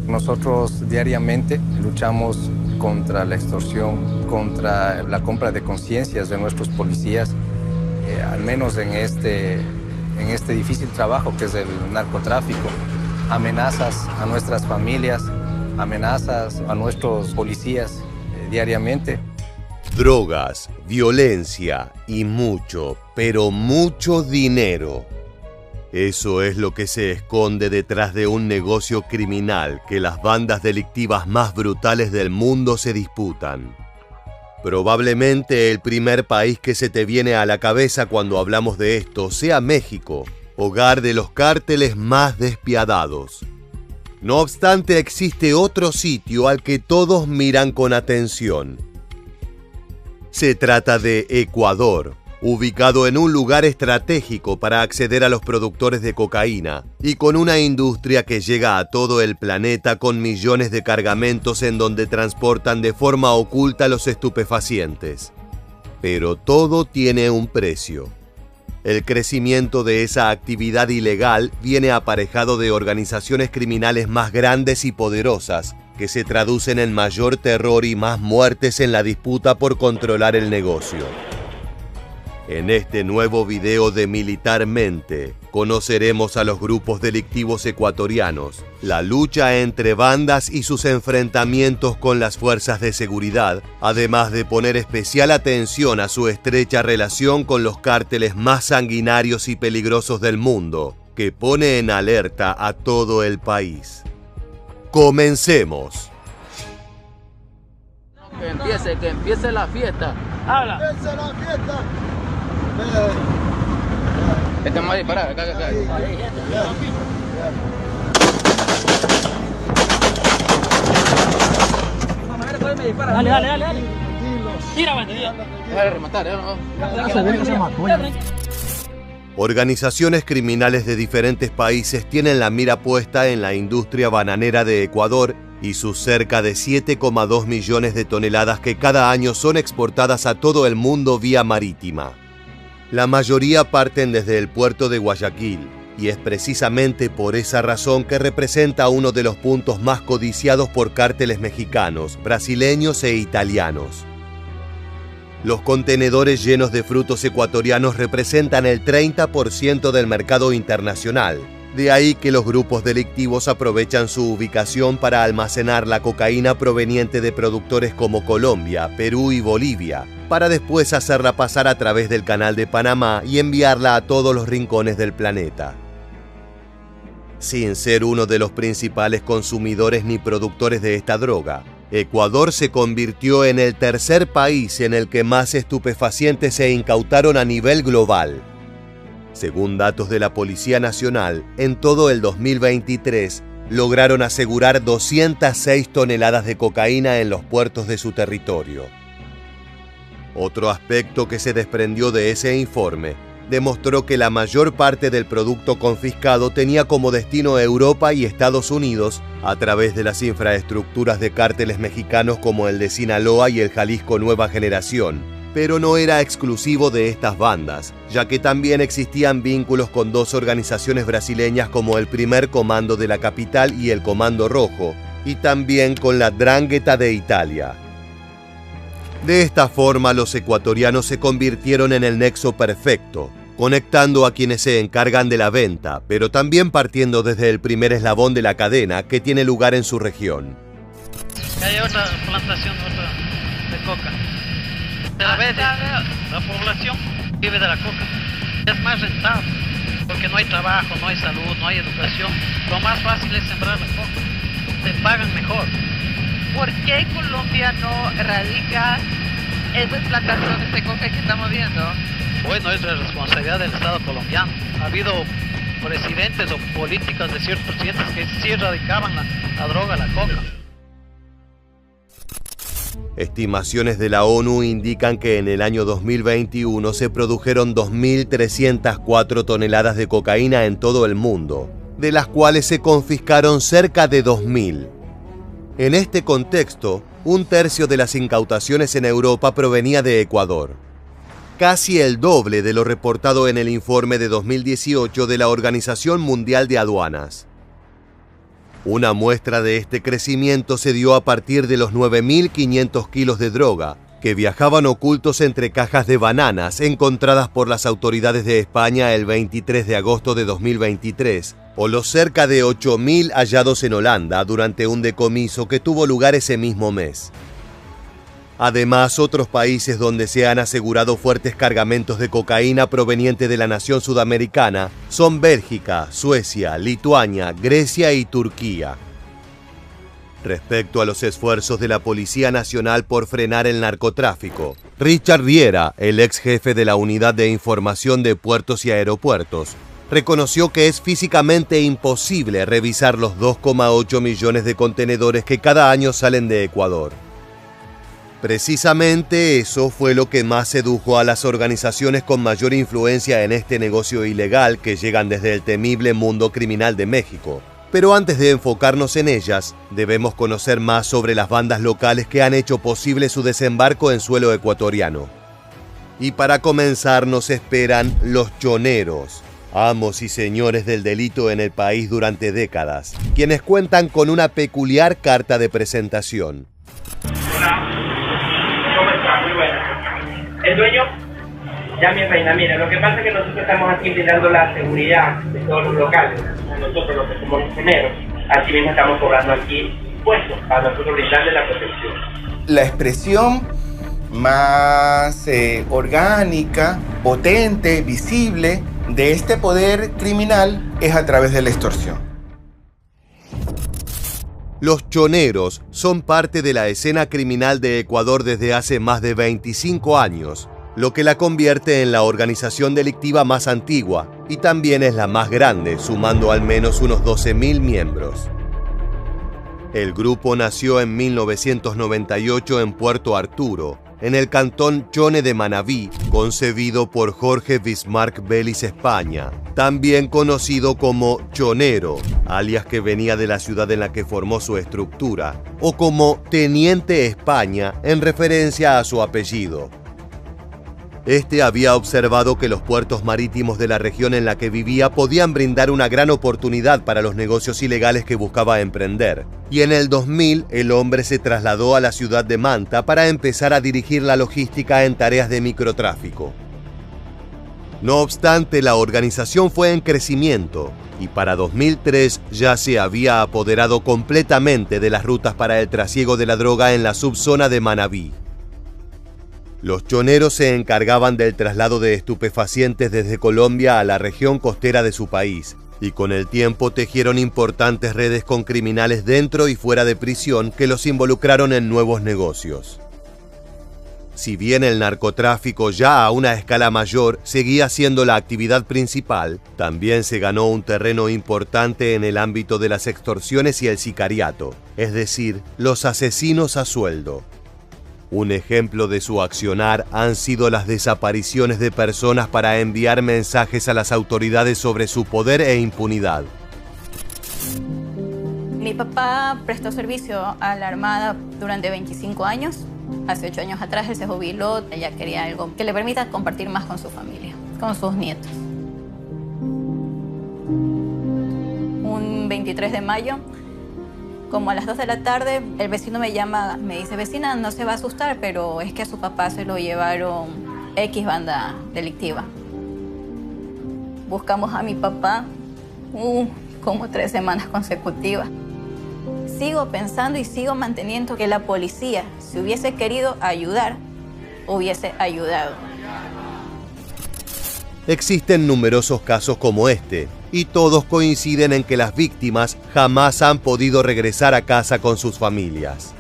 Nosotros diariamente luchamos contra la extorsión, contra la compra de conciencias de nuestros policías, al menos en este difícil trabajo que es el narcotráfico. Amenazas a nuestras familias, amenazas a nuestros policías diariamente. Drogas, violencia y mucho, pero mucho dinero. Eso es lo que se esconde detrás de un negocio criminal que las bandas delictivas más brutales del mundo se disputan. Probablemente el primer país que se te viene a la cabeza cuando hablamos de esto sea México, hogar de los cárteles más despiadados. No obstante, existe otro sitio al que todos miran con atención. Se trata de Ecuador, ubicado en un lugar estratégico para acceder a los productores de cocaína y con una industria que llega a todo el planeta con millones de cargamentos en donde transportan de forma oculta los estupefacientes. Pero todo tiene un precio. El crecimiento de esa actividad ilegal viene aparejado de organizaciones criminales más grandes y poderosas, que se traducen en mayor terror y más muertes en la disputa por controlar el negocio. En este nuevo video de Militarmente, conoceremos a los grupos delictivos ecuatorianos, la lucha entre bandas y sus enfrentamientos con las fuerzas de seguridad, además de poner especial atención a su estrecha relación con los cárteles más sanguinarios y peligrosos del mundo, que pone en alerta a todo el país. ¡Comencemos! Que empiece la fiesta. ¡Habla! ¡Que empiece la fiesta! Este más disparar, acá. Dale. Tira, bandido. Déjale rematar, Organizaciones criminales de diferentes países tienen la mira puesta en la industria bananera de Ecuador y sus cerca de 7,2 millones de toneladas que cada año son exportadas a todo el mundo vía marítima. La mayoría parten desde el puerto de Guayaquil, y es precisamente por esa razón que representa uno de los puntos más codiciados por cárteles mexicanos, brasileños e italianos. Los contenedores llenos de frutos ecuatorianos representan el 30% del mercado internacional. De ahí que los grupos delictivos aprovechan su ubicación para almacenar la cocaína proveniente de productores como Colombia, Perú y Bolivia, para después hacerla pasar a través del Canal de Panamá y enviarla a todos los rincones del planeta. Sin ser uno de los principales consumidores ni productores de esta droga, Ecuador se convirtió en el tercer país en el que más estupefacientes se incautaron a nivel global. Según datos de la Policía Nacional, en todo el 2023 lograron asegurar 206 toneladas de cocaína en los puertos de su territorio. Otro aspecto que se desprendió de ese informe demostró que la mayor parte del producto confiscado tenía como destino Europa y Estados Unidos a través de las infraestructuras de cárteles mexicanos como el de Sinaloa y el Jalisco Nueva Generación, pero no era exclusivo de estas bandas, ya que también existían vínculos con dos organizaciones brasileñas como el Primer Comando de la Capital y el Comando Rojo, y también con la 'Ndrangheta de Italia. De esta forma, los ecuatorianos se convirtieron en el nexo perfecto, conectando a quienes se encargan de la venta, pero también partiendo desde el primer eslabón de la cadena que tiene lugar en su región. Hay otra plantación de coca. A veces la población vive de la coca. Es más rentable, porque no hay trabajo, no hay salud, no hay educación. Lo más fácil es sembrar la coca. Te pagan mejor. ¿Por qué Colombia no erradica esas plantaciones de coca que estamos viendo? Bueno, es la responsabilidad del Estado colombiano. Ha habido presidentes o políticos de ciertos presidentes que sí erradicaban la droga, la coca. Estimaciones de la ONU indican que en el año 2021 se produjeron 2.304 toneladas de cocaína en todo el mundo, de las cuales se confiscaron cerca de 2.000. En este contexto, un tercio de las incautaciones en Europa provenía de Ecuador, casi el doble de lo reportado en el informe de 2018 de la Organización Mundial de Aduanas. Una muestra de este crecimiento se dio a partir de los 9.500 kilos de droga que viajaban ocultos entre cajas de bananas encontradas por las autoridades de España el 23 de agosto de 2023, o los cerca de 8.000 hallados en Holanda durante un decomiso que tuvo lugar ese mismo mes. Además, otros países donde se han asegurado fuertes cargamentos de cocaína proveniente de la nación sudamericana son Bélgica, Suecia, Lituania, Grecia y Turquía. Respecto a los esfuerzos de la Policía Nacional por frenar el narcotráfico, Richard Riera, el ex jefe de la Unidad de Información de Puertos y Aeropuertos, reconoció que es físicamente imposible revisar los 2,8 millones de contenedores que cada año salen de Ecuador. Precisamente eso fue lo que más sedujo a las organizaciones con mayor influencia en este negocio ilegal que llegan desde el temible mundo criminal de México. Pero antes de enfocarnos en ellas, debemos conocer más sobre las bandas locales que han hecho posible su desembarco en suelo ecuatoriano. Y para comenzar nos esperan los choneros, amos y señores del delito en el país durante décadas, quienes cuentan con una peculiar carta de presentación. El dueño, ya mi reina, mira, lo que pasa es que nosotros estamos aquí brindando la seguridad de todos los locales, nosotros los que somos los primeros, así mismo estamos cobrando aquí impuestos para nosotros brindarle la protección. La expresión más orgánica, potente, visible de este poder criminal es a través de la extorsión. Los choneros son parte de la escena criminal de Ecuador desde hace más de 25 años, lo que la convierte en la organización delictiva más antigua y también es la más grande, sumando al menos unos 12.000 miembros. El grupo nació en 1998 en Puerto Arturo, en el cantón Chone de Manabí, concebido por Jorge Bismarck Vélez España, también conocido como Chonero, alias que venía de la ciudad en la que formó su estructura, o como Teniente España, en referencia a su apellido. Este había observado que los puertos marítimos de la región en la que vivía podían brindar una gran oportunidad para los negocios ilegales que buscaba emprender. Y en el 2000 el hombre se trasladó a la ciudad de Manta para empezar a dirigir la logística en tareas de microtráfico. No obstante, la organización fue en crecimiento y para 2003 ya se había apoderado completamente de las rutas para el trasiego de la droga en la subzona de Manabí. Los choneros se encargaban del traslado de estupefacientes desde Colombia a la región costera de su país, y con el tiempo tejieron importantes redes con criminales dentro y fuera de prisión que los involucraron en nuevos negocios. Si bien el narcotráfico ya a una escala mayor seguía siendo la actividad principal, también se ganó un terreno importante en el ámbito de las extorsiones y el sicariato, es decir, los asesinos a sueldo. Un ejemplo de su accionar han sido las desapariciones de personas para enviar mensajes a las autoridades sobre su poder e impunidad. Mi papá prestó servicio a la Armada durante 25 años. Hace 8 años atrás él se jubiló, ella quería algo que le permita compartir más con su familia, con sus nietos. Un 23 de mayo, como a las 2 de la tarde, el vecino me llama, me dice, vecina, no se va a asustar, pero es que a su papá se lo llevaron X banda delictiva. Buscamos a mi papá como 3 semanas consecutivas. Sigo pensando y sigo manteniendo que la policía, si hubiese querido ayudar, hubiese ayudado. Existen numerosos casos como este, y todos coinciden en que las víctimas jamás han podido regresar a casa con sus familias.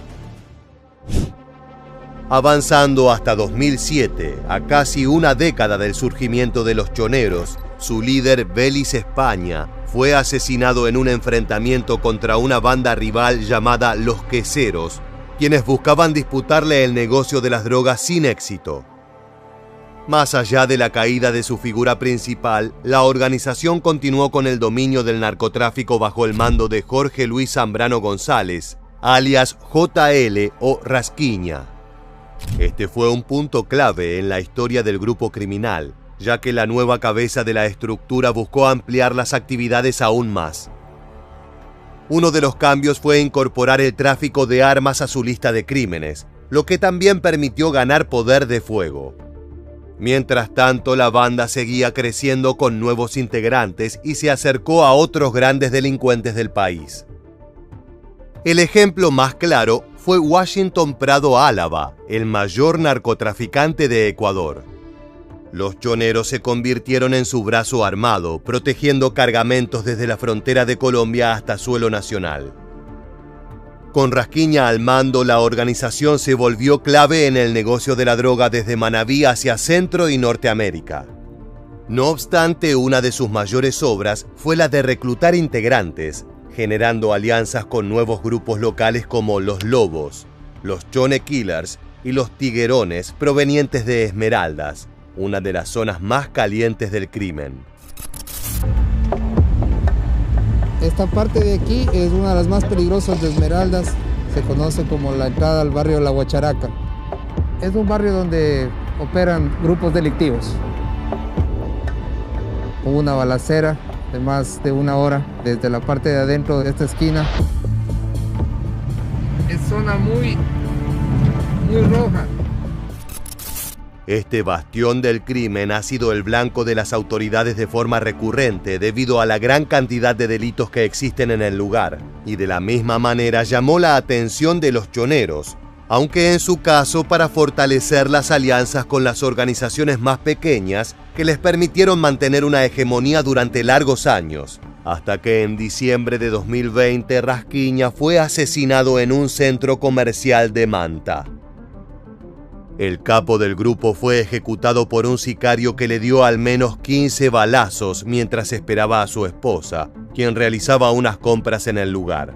Avanzando hasta 2007, a casi una década del surgimiento de los choneros, su líder Vélez España fue asesinado en un enfrentamiento contra una banda rival llamada Los Queseros, quienes buscaban disputarle el negocio de las drogas sin éxito. Más allá de la caída de su figura principal, la organización continuó con el dominio del narcotráfico bajo el mando de Jorge Luis Zambrano González, alias JL o Rasquiña. Este fue un punto clave en la historia del grupo criminal, ya que la nueva cabeza de la estructura buscó ampliar las actividades aún más. Uno de los cambios fue incorporar el tráfico de armas a su lista de crímenes, lo que también permitió ganar poder de fuego. Mientras tanto, la banda seguía creciendo con nuevos integrantes y se acercó a otros grandes delincuentes del país. El ejemplo más claro fue Washington Prado Álava, el mayor narcotraficante de Ecuador. Los choneros se convirtieron en su brazo armado, protegiendo cargamentos desde la frontera de Colombia hasta suelo nacional. Con Rasquiña al mando, la organización se volvió clave en el negocio de la droga desde Manabí hacia Centro y Norteamérica. No obstante, una de sus mayores obras fue la de reclutar integrantes, generando alianzas con nuevos grupos locales como los Lobos, los Chone Killers y los Tiguerones provenientes de Esmeraldas, una de las zonas más calientes del crimen. Esta parte de aquí es una de las más peligrosas de Esmeraldas, se conoce como la entrada al barrio La Guacharaca. Es un barrio donde operan grupos delictivos. Hubo una balacera de más de 1 hora desde la parte de adentro de esta esquina. Es zona muy roja. Este bastión del crimen ha sido el blanco de las autoridades de forma recurrente debido a la gran cantidad de delitos que existen en el lugar, y de la misma manera llamó la atención de los choneros, aunque en su caso para fortalecer las alianzas con las organizaciones más pequeñas que les permitieron mantener una hegemonía durante largos años, hasta que en diciembre de 2020 Rasquiña fue asesinado en un centro comercial de Manta. El capo del grupo fue ejecutado por un sicario que le dio al menos 15 balazos mientras esperaba a su esposa, quien realizaba unas compras en el lugar.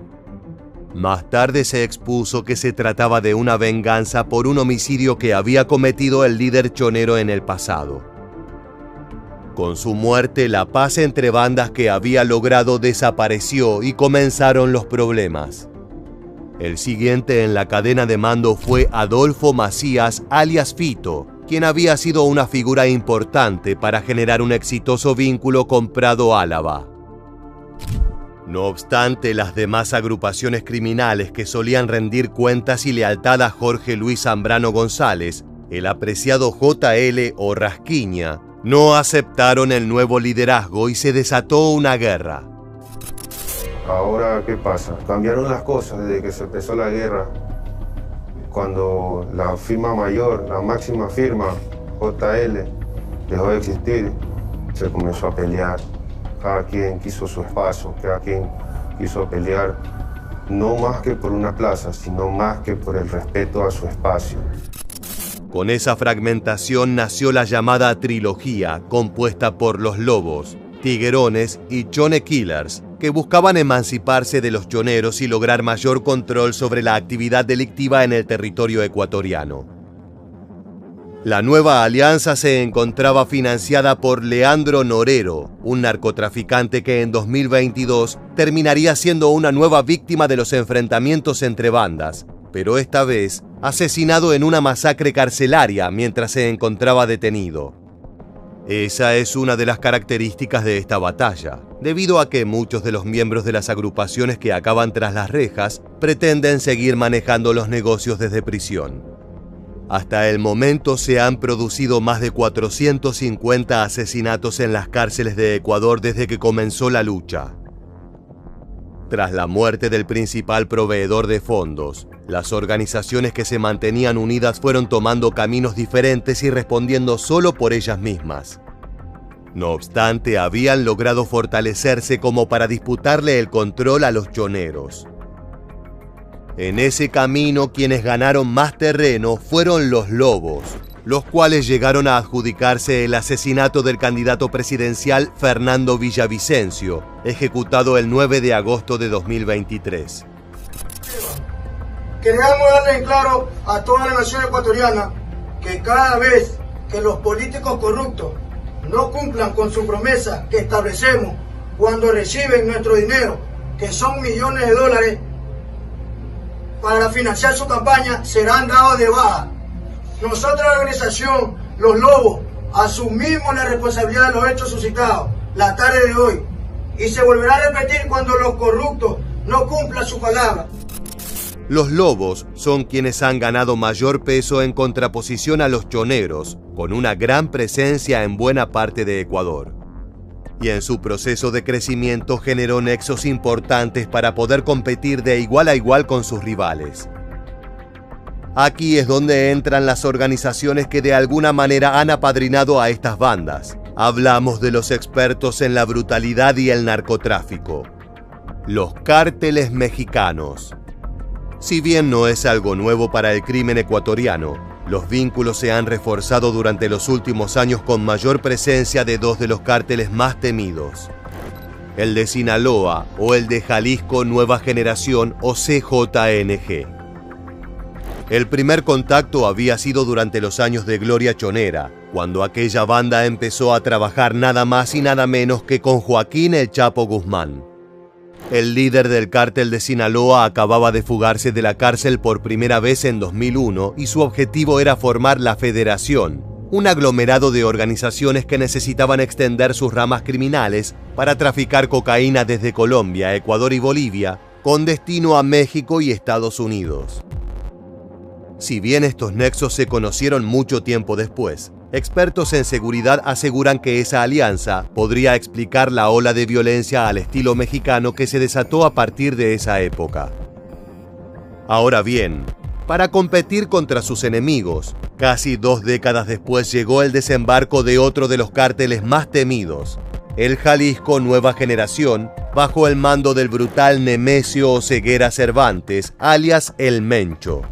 Más tarde se expuso que se trataba de una venganza por un homicidio que había cometido el líder chonero en el pasado. Con su muerte, la paz entre bandas que había logrado desapareció y comenzaron los problemas. El siguiente en la cadena de mando fue Adolfo Macías, alias Fito, quien había sido una figura importante para generar un exitoso vínculo con Prado Álava. No obstante, las demás agrupaciones criminales que solían rendir cuentas y lealtad a Jorge Luis Zambrano González, el apreciado JL o Rasquiña, no aceptaron el nuevo liderazgo y se desató una guerra. Ahora, ¿qué pasa? Cambiaron las cosas desde que se empezó la guerra. Cuando la firma mayor, la máxima firma, JL, dejó de existir, se comenzó a pelear. Cada quien quiso su espacio, cada quien quiso pelear, no más que por una plaza, sino más que por el respeto a su espacio. Con esa fragmentación nació la llamada trilogía, compuesta por los Lobos, Tiguerones y Chone Killers, que buscaban emanciparse de los choneros y lograr mayor control sobre la actividad delictiva en el territorio ecuatoriano. La nueva alianza se encontraba financiada por Leandro Norero, un narcotraficante que en 2022 terminaría siendo una nueva víctima de los enfrentamientos entre bandas, pero esta vez asesinado en una masacre carcelaria mientras se encontraba detenido. Esa es una de las características de esta batalla, debido a que muchos de los miembros de las agrupaciones que acaban tras las rejas pretenden seguir manejando los negocios desde prisión. Hasta el momento se han producido más de 450 asesinatos en las cárceles de Ecuador desde que comenzó la lucha. Tras la muerte del principal proveedor de fondos, las organizaciones que se mantenían unidas fueron tomando caminos diferentes y respondiendo solo por ellas mismas. No obstante, habían logrado fortalecerse como para disputarle el control a los choneros. En ese camino, quienes ganaron más terreno fueron los Lobos, los cuales llegaron a adjudicarse el asesinato del candidato presidencial Fernando Villavicencio, ejecutado el 9 de agosto de 2023. Queremos darle en claro a toda la nación ecuatoriana que cada vez que los políticos corruptos no cumplan con su promesa que establecemos cuando reciben nuestro dinero, que son millones de dólares, para financiar su campaña, serán dados de baja. Nosotros, la organización Los Lobos, asumimos la responsabilidad de los hechos suscitados la tarde de hoy, y se volverá a repetir cuando los corruptos no cumpla su palabra. Los lobos son quienes han ganado mayor peso en contraposición a los choneros, con una gran presencia en buena parte de Ecuador. Y en su proceso de crecimiento generó nexos importantes para poder competir de igual a igual con sus rivales. Aquí es donde entran las organizaciones que de alguna manera han apadrinado a estas bandas. Hablamos de los expertos en la brutalidad y el narcotráfico. Los cárteles mexicanos. Si bien no es algo nuevo para el crimen ecuatoriano, los vínculos se han reforzado durante los últimos años con mayor presencia de dos de los cárteles más temidos. El de Sinaloa o el de Jalisco Nueva Generación o CJNG. El primer contacto había sido durante los años de gloria chonera, cuando aquella banda empezó a trabajar nada más y nada menos que con Joaquín El Chapo Guzmán. El líder del cártel de Sinaloa acababa de fugarse de la cárcel por primera vez en 2001 y su objetivo era formar la Federación, un aglomerado de organizaciones que necesitaban extender sus ramas criminales para traficar cocaína desde Colombia, Ecuador y Bolivia, con destino a México y Estados Unidos. Si bien estos nexos se conocieron mucho tiempo después, expertos en seguridad aseguran que esa alianza podría explicar la ola de violencia al estilo mexicano que se desató a partir de esa época. Ahora bien, para competir contra sus enemigos, casi 2 décadas después llegó el desembarco de otro de los cárteles más temidos, el Jalisco Nueva Generación, bajo el mando del brutal Nemesio Oseguera Cervantes, alias El Mencho.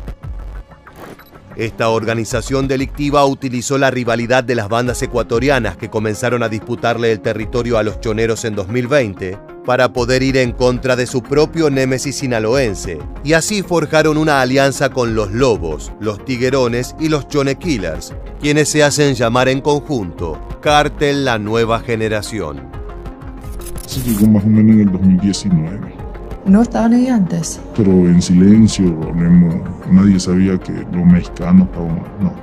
Esta organización delictiva utilizó la rivalidad de las bandas ecuatorianas que comenzaron a disputarle el territorio a los choneros en 2020 para poder ir en contra de su propio némesis sinaloense, y así forjaron una alianza con los Lobos, los Tiguerones y los Chone Killers, quienes se hacen llamar en conjunto Cártel La Nueva Generación. Se llegó más o menos en el 2019. ¿No estaban ahí antes? Pero en silencio, nadie sabía que los mexicanos estaban... No.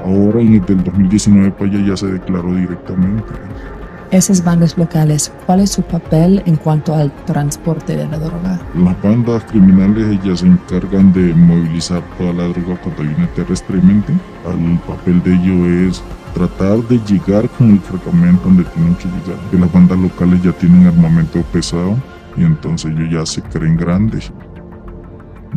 Ahora, en el del 2019 para allá ya se declaró directamente. Esas bandas locales, ¿cuál es su papel en cuanto al transporte de la droga? Las bandas criminales ellas se encargan de movilizar toda la droga cuando viene terrestremente. El papel de ellos es tratar de llegar con el cargamento donde tienen que llegar. Que las bandas locales ya tienen armamento pesado y entonces ellos ya se creen grandes.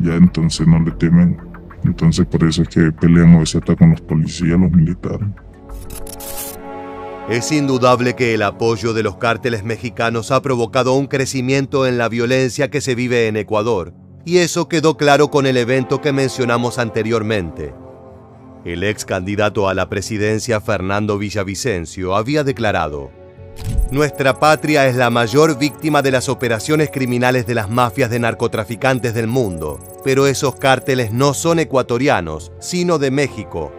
Ya entonces no le temen. Entonces por eso es que pelean a veces hasta con los policías, los militares. Es indudable que el apoyo de los cárteles mexicanos ha provocado un crecimiento en la violencia que se vive en Ecuador, y eso quedó claro con el evento que mencionamos anteriormente. El ex candidato a la presidencia Fernando Villavicencio había declarado: "Nuestra patria es la mayor víctima de las operaciones criminales de las mafias de narcotraficantes del mundo, pero esos cárteles no son ecuatorianos, sino de México.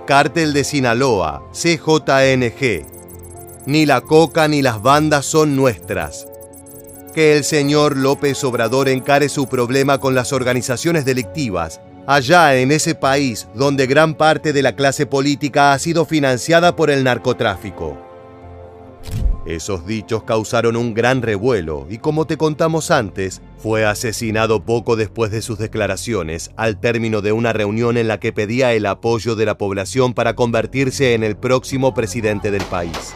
Cártel de Sinaloa, CJNG. Ni la coca ni las bandas son nuestras. Que el señor López Obrador encare su problema con las organizaciones delictivas, allá en ese país donde gran parte de la clase política ha sido financiada por el narcotráfico". Esos dichos causaron un gran revuelo y, como te contamos antes, fue asesinado poco después de sus declaraciones, al término de una reunión en la que pedía el apoyo de la población para convertirse en el próximo presidente del país.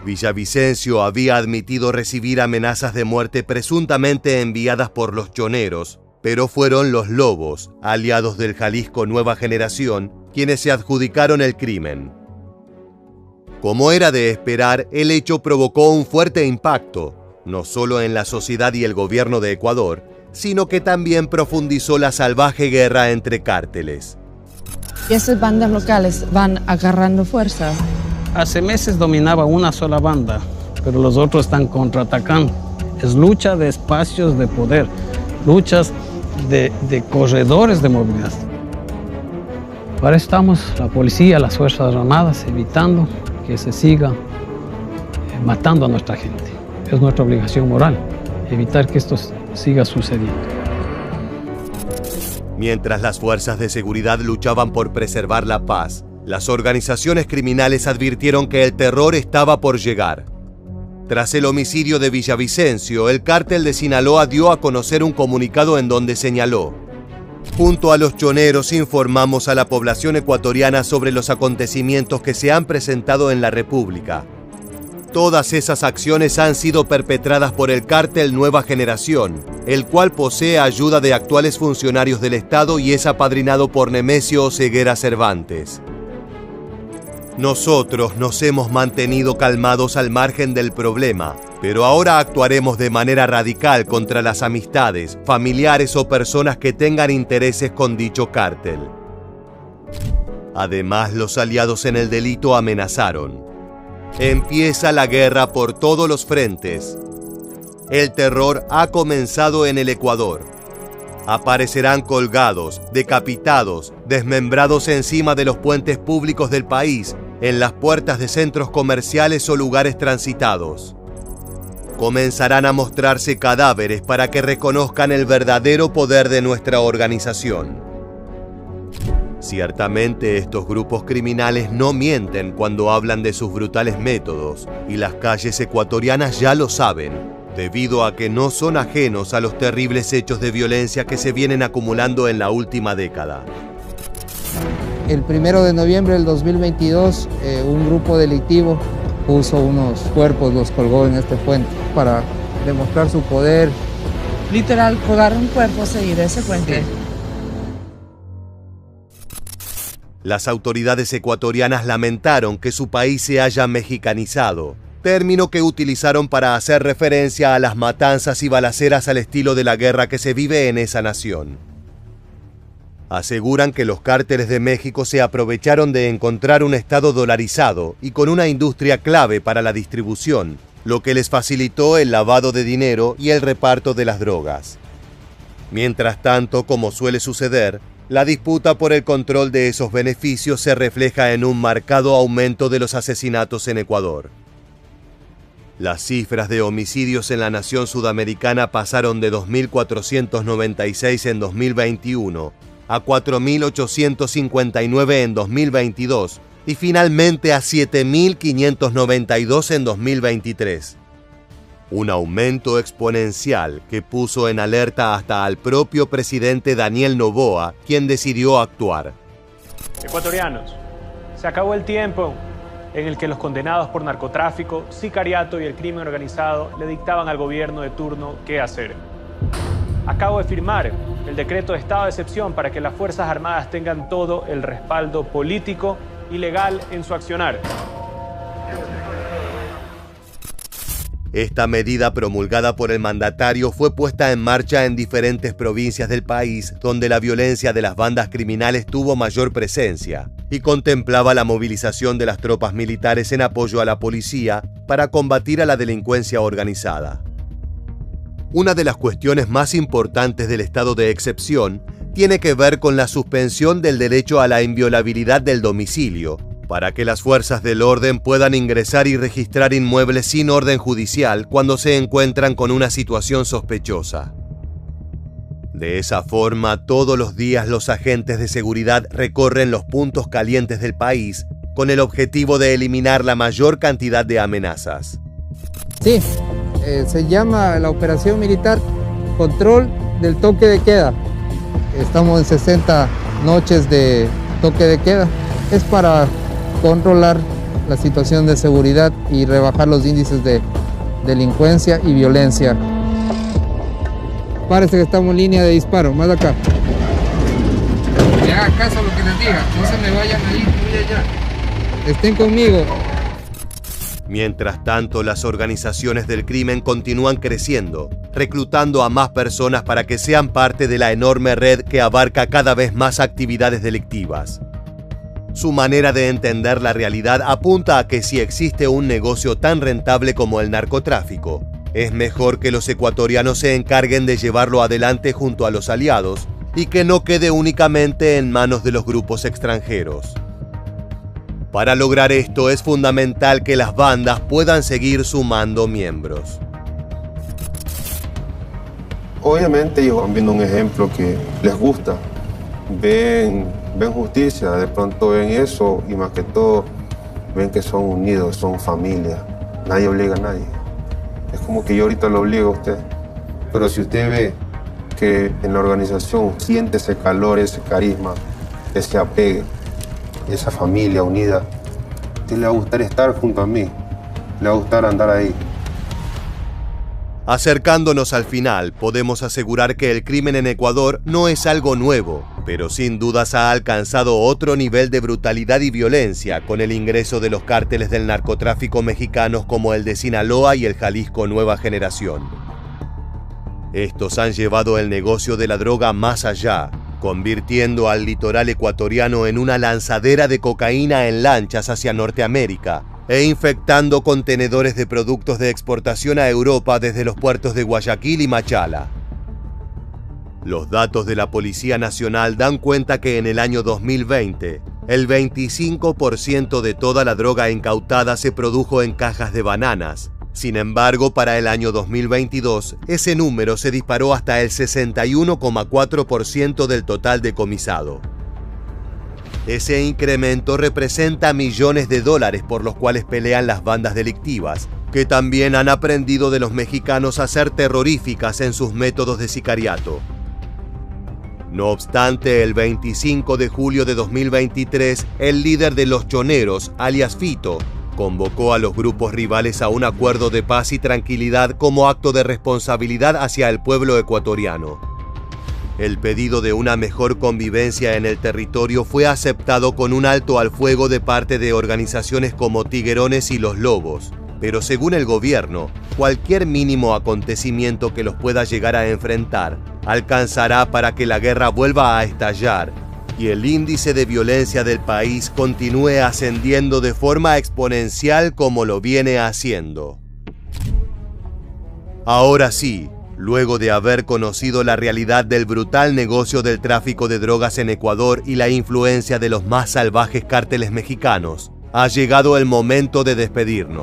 Villavicencio había admitido recibir amenazas de muerte presuntamente enviadas por los choneros, pero fueron los Lobos, aliados del Jalisco Nueva Generación, quienes se adjudicaron el crimen. Como era de esperar, el hecho provocó un fuerte impacto, no solo en la sociedad y el gobierno de Ecuador, sino que también profundizó la salvaje guerra entre cárteles. ¿Y esas bandas locales van agarrando fuerza? Hace meses dominaba una sola banda, pero los otros están contraatacando. Es lucha de espacios de poder, luchas de corredores de movilidad. Para eso estamos, la policía, las Fuerzas Armadas, evitando que se siga matando a nuestra gente. Es nuestra obligación moral, evitar que esto siga sucediendo. Mientras las fuerzas de seguridad luchaban por preservar la paz, las organizaciones criminales advirtieron que el terror estaba por llegar. Tras el homicidio de Villavicencio, el cártel de Sinaloa dio a conocer un comunicado en donde señaló: junto a los choneros informamos a la población ecuatoriana sobre los acontecimientos que se han presentado en la República. Todas esas acciones han sido perpetradas por el cártel Nueva Generación, el cual posee ayuda de actuales funcionarios del Estado y es apadrinado por Nemesio Oseguera Cervantes. Nosotros nos hemos mantenido calmados al margen del problema, pero ahora actuaremos de manera radical contra las amistades, familiares o personas que tengan intereses con dicho cártel. Además, los aliados en el delito amenazaron: empieza la guerra por todos los frentes. El terror ha comenzado en el Ecuador. Aparecerán colgados, decapitados, desmembrados encima de los puentes públicos del país, en las puertas de centros comerciales o lugares transitados. Comenzarán a mostrarse cadáveres para que reconozcan el verdadero poder de nuestra organización. Ciertamente estos grupos criminales no mienten cuando hablan de sus brutales métodos, y las calles ecuatorianas ya lo saben, debido a que no son ajenos a los terribles hechos de violencia que se vienen acumulando en la última década. El 1 de noviembre del 2022, un grupo delictivo puso unos cuerpos, los colgó en este puente para demostrar su poder. Literal, colgar un cuerpo, seguir ese puente. Sí. Las autoridades ecuatorianas lamentaron que su país se haya mexicanizado, término que utilizaron para hacer referencia a las matanzas y balaceras al estilo de la guerra que se vive en esa nación. Aseguran que los cárteles de México se aprovecharon de encontrar un estado dolarizado y con una industria clave para la distribución, lo que les facilitó el lavado de dinero y el reparto de las drogas. Mientras tanto, como suele suceder, la disputa por el control de esos beneficios se refleja en un marcado aumento de los asesinatos en Ecuador. Las cifras de homicidios en la nación sudamericana pasaron de 2.496 en 2021 a 4.859 en 2022 y finalmente a 7.592 en 2023. Un aumento exponencial que puso en alerta hasta al propio presidente Daniel Noboa, quien decidió actuar. Ecuatorianos, se acabó el tiempo en el que los condenados por narcotráfico, sicariato y el crimen organizado le dictaban al gobierno de turno qué hacer. Acabo de firmar el decreto de estado de excepción para que las Fuerzas Armadas tengan todo el respaldo político y legal en su accionar. Esta medida promulgada por el mandatario fue puesta en marcha en diferentes provincias del país donde la violencia de las bandas criminales tuvo mayor presencia y contemplaba la movilización de las tropas militares en apoyo a la policía para combatir a la delincuencia organizada. Una de las cuestiones más importantes del estado de excepción tiene que ver con la suspensión del derecho a la inviolabilidad del domicilio, para que las fuerzas del orden puedan ingresar y registrar inmuebles sin orden judicial cuando se encuentran con una situación sospechosa. De esa forma, todos los días los agentes de seguridad recorren los puntos calientes del país con el objetivo de eliminar la mayor cantidad de amenazas. Sí, se llama la operación militar Control del Toque de Queda. Estamos en 60 noches de toque de queda. Es para controlar la situación de seguridad y rebajar los índices de delincuencia y violencia. Parece que estamos en línea de disparo, más acá. Y hagan caso a lo que les diga, no se me vayan a ir muy allá. Estén conmigo. Mientras tanto, las organizaciones del crimen continúan creciendo, reclutando a más personas para que sean parte de la enorme red que abarca cada vez más actividades delictivas. Su manera de entender la realidad apunta a que si existe un negocio tan rentable como el narcotráfico, es mejor que los ecuatorianos se encarguen de llevarlo adelante junto a los aliados y que no quede únicamente en manos de los grupos extranjeros. Para lograr esto es fundamental que las bandas puedan seguir sumando miembros. Obviamente ellos van viendo un ejemplo que les gusta, ven justicia, de pronto ven eso y más que todo ven que son unidos, son familia, nadie obliga a nadie. Es como que yo ahorita lo obligo a usted. Pero si usted ve que en la organización siente ese calor, ese carisma, ese apegue, esa familia unida, a usted le va a gustar estar junto a mí, le va a gustar andar ahí. Acercándonos al final, podemos asegurar que el crimen en Ecuador no es algo nuevo, pero sin dudas ha alcanzado otro nivel de brutalidad y violencia con el ingreso de los cárteles del narcotráfico mexicanos como el de Sinaloa y el Jalisco Nueva Generación. Estos han llevado el negocio de la droga más allá, convirtiendo al litoral ecuatoriano en una lanzadera de cocaína en lanchas hacia Norteamérica, e infectando contenedores de productos de exportación a Europa desde los puertos de Guayaquil y Machala. Los datos de la Policía Nacional dan cuenta que en el año 2020, el 25% de toda la droga incautada se produjo en cajas de bananas. Sin embargo, para el año 2022, ese número se disparó hasta el 61,4% del total decomisado. Ese incremento representa millones de dólares por los cuales pelean las bandas delictivas, que también han aprendido de los mexicanos a ser terroríficas en sus métodos de sicariato. No obstante, el 25 de julio de 2023, el líder de los choneros, alias Fito, convocó a los grupos rivales a un acuerdo de paz y tranquilidad como acto de responsabilidad hacia el pueblo ecuatoriano. El pedido de una mejor convivencia en el territorio fue aceptado con un alto al fuego de parte de organizaciones como Tiguerones y Los Lobos, pero según el gobierno, cualquier mínimo acontecimiento que los pueda llegar a enfrentar alcanzará para que la guerra vuelva a estallar y el índice de violencia del país continúe ascendiendo de forma exponencial como lo viene haciendo. Ahora sí, luego de haber conocido la realidad del brutal negocio del tráfico de drogas en Ecuador y la influencia de los más salvajes cárteles mexicanos, ha llegado el momento de despedirnos.